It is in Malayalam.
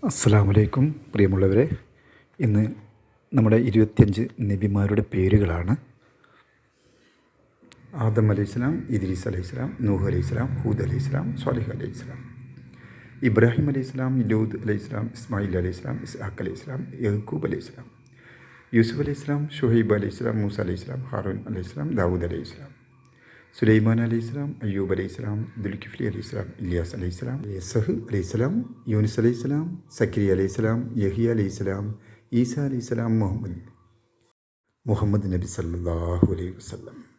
അസ്സലാമലൈക്കും പ്രിയമുള്ളവരെ, ഇന്ന് നമ്മുടെ 25 നബിമാരുടെ പേരുകളാണ്. ആദം അലൈഹിസ്സലാം, ഇദ്രീസ് അലൈഹിസ്സലാം, നൂഹ് അലൈഹിസ്സലാം, ഹൂദ് അലൈഹിസ്സലാം, സ്വാലിഹ് അലൈഹിസ്സലാം, ഇബ്രാഹിം അലൈഹിസ്സലാം, ലൂത്ത് അലൈഹിസ്സലാം, ഇസ്മായിൽ അലൈഹിസ്സലാം, ഇസ്ഹാഖ് അലൈഹിസ്സലാം, യഹൂബ് അലൈഹിസ്സലാം, യൂസുഫ് അലൈഹിസ്സലാം, ഷുഹൈബ് അലൈഹിസ്സലാം, മൂസ അലൈഹിസ്സലാം, ഹാറൂൻ അലൈഹിസ്സലാം, ദാവൂദ് അലൈഹിസ്സലാം, സുലൈമാൻ അലൈഹിസ്സലാം, അയ്യൂബ് അലൈഹിസ്സലാം, ദുൽകിഫ്ലി അലൈഹിസ്സലാം, ഇല്യാസ് അലൈഹിസ്സലാം, യസഹ് അലൈഹിസ്സലാം, യൂനുസ് അലൈഹിസ്സലാം, സക്കരിയ അലൈഹിസ്സലാം, യഹിയ അലൈഹിസ്സലാം, ഈസ അലൈഹിസ്സലാം, മുഹമ്മദ് നബി സല്ലല്ലാഹു അലൈഹി വസല്ലം.